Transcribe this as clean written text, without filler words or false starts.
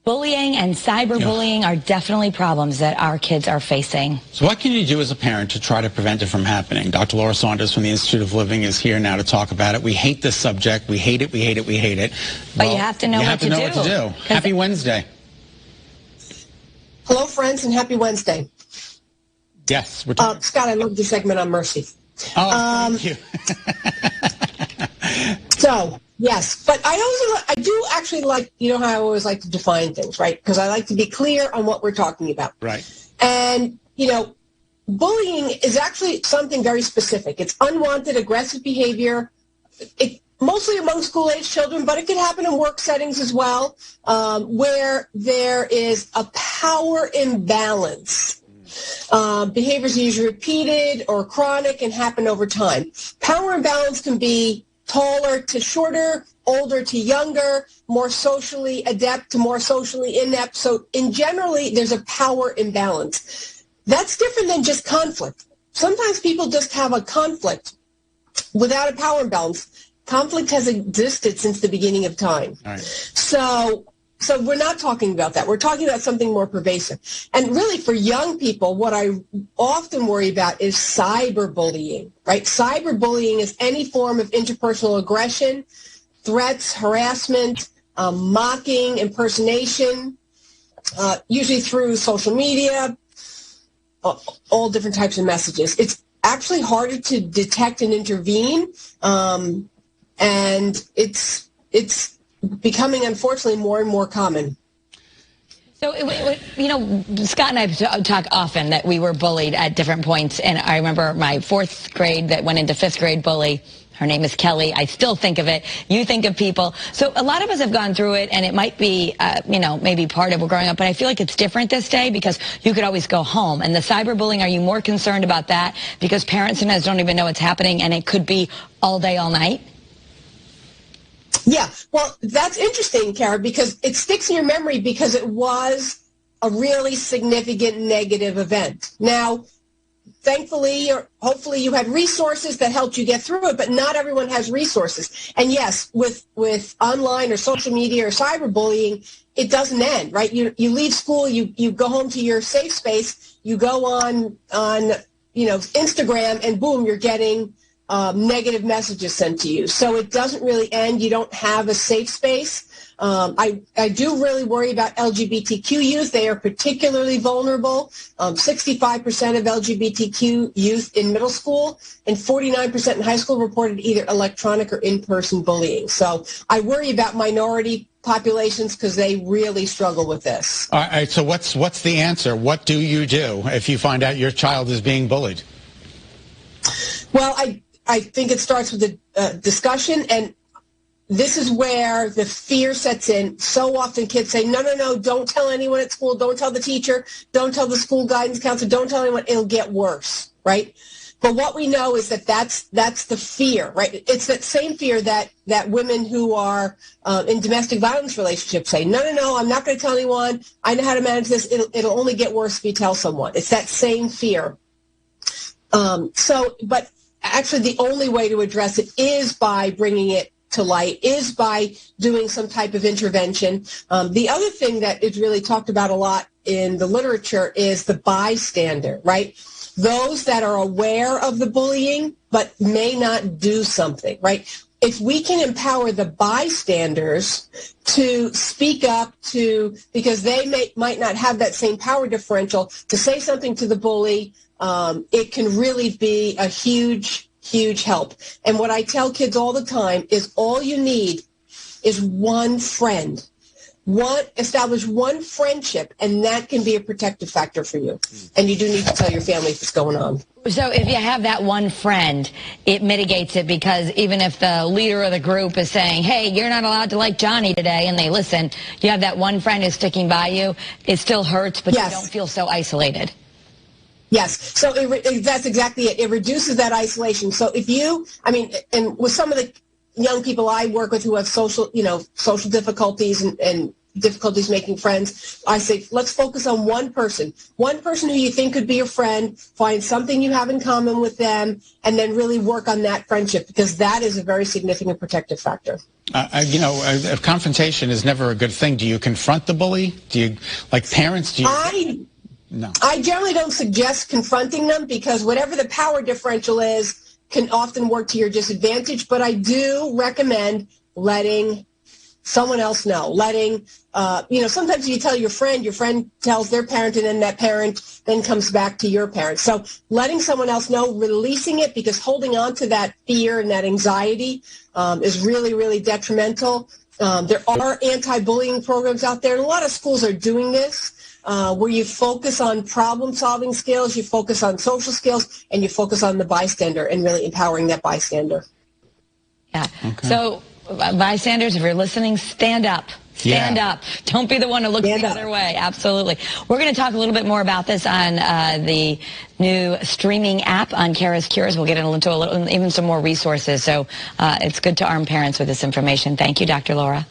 Bullying and cyberbullying are definitely problems that our kids are facing. So what can you do as a parent to try to prevent it from happening? Dr. Laura Saunders from the Institute of Living is here now to talk about it. We hate this subject. We hate it. We hate it. We hate it. But you have to know what to do. You have to know what to do. Happy Wednesday. Hello, friends, and happy Wednesday. Yes. Scott, I love your segment on mercy. Oh, thank you. So, yes, but I do actually like, you know how I always like to define things, right? Because I like to be clear on what we're talking about. Right. And, you know, bullying is actually something very specific. It's unwanted, aggressive behavior, mostly among school-age children, but it could happen in work settings as well, where there is a power imbalance. Behaviors are usually repeated or chronic and happen over time. Power imbalance can be taller to shorter, older to younger, more socially adept to more socially inept. So in generally, there's a power imbalance. That's different than just conflict. Sometimes people just have a conflict without a power imbalance. Conflict has existed since the beginning of time. All right. So we're not talking about that. We're talking about something more pervasive. And really for young people, what I often worry about is cyberbullying, right? Cyberbullying is any form of interpersonal aggression, threats, harassment, mocking, impersonation, usually through social media, all different types of messages. It's actually harder to detect and intervene, and it's becoming, unfortunately, more and more common. So, you know, Scott and I talk often that we were bullied at different points. And I remember my fourth grade that went into fifth grade bully. Her name is Kelly. I still think of it. You think of people. So a lot of us have gone through it, and it might be, you know, maybe part of growing up. But I feel like it's different this day because you could always go home. And the cyberbullying, are you more concerned about that because parents sometimes don't even know what's happening, and it could be all day, all night? Yeah, well, that's interesting, Kara, because it sticks in your memory because it was a really significant negative event. Now, thankfully or hopefully you had resources that helped you get through it, but not everyone has resources. And yes, with online or social media or cyberbullying, it doesn't end, right? You leave school, you go home to your safe space, you go on you know, Instagram, and boom, you're getting negative messages sent to you. So it doesn't really end. You don't have a safe space. I do really worry about LGBTQ youth. They are particularly vulnerable. 65% of LGBTQ youth in middle school and 49% in high school reported either electronic or in-person bullying. So I worry about minority populations because they really struggle with this. All right, so what's the answer? What do you do if you find out your child is being bullied? Well, I think it starts with a discussion, and this is where the fear sets in. So often kids say, no, don't tell anyone at school, don't tell the teacher, don't tell the school guidance counselor, don't tell anyone, it'll get worse, right? But what we know is that that's the fear, right? It's that same fear that women who are in domestic violence relationships say, no, I'm not going to tell anyone, I know how to manage this, it'll only get worse if you tell someone. It's that same fear. But actually the only way to address it is by bringing it to light, is by doing some type of intervention. The other thing that is really talked about a lot in the literature is the bystander, right? Those that are aware of the bullying but may not do something, right? If we can empower the bystanders to speak up because they might not have that same power differential, to say something to the bully, it can really be a huge help. And what I tell kids all the time is all you need is one friend. Establish one friendship, and that can be a protective factor for you. And you do need to tell your family if it's going on. So if you have that one friend, it mitigates it, because even if the leader of the group is saying, hey, you're not allowed to like Johnny today, and they listen, you have that one friend who's sticking by you, it still hurts, but yes, you don't feel so isolated. Yes, so that's exactly it. It reduces that isolation. So and with some of the young people I work with who have social difficulties and difficulties making friends, I say, let's focus on one person who you think could be your friend, find something you have in common with them, and then really work on that friendship, because that is a very significant protective factor. Confrontation is never a good thing. Do you confront the bully? Do you, like parents, do you? No. I generally don't suggest confronting them because whatever the power differential is can often work to your disadvantage, but I do recommend letting someone else know. Sometimes you tell your friend tells their parent, and then that parent then comes back to your parent. So letting someone else know, releasing it, because holding on to that fear and that anxiety is really, really detrimental. There are anti-bullying programs out there, and a lot of schools are doing this, where you focus on problem-solving skills, you focus on social skills, and you focus on the bystander and really empowering that bystander. Yeah. Okay. So, bystanders, if you're listening, stand up. Stand up. Don't be the one who looks the other way. Absolutely. We're going to talk a little bit more about this on the new streaming app on Kara's Cures. We'll get into even some more resources. So it's good to arm parents with this information. Thank you, Dr. Laura.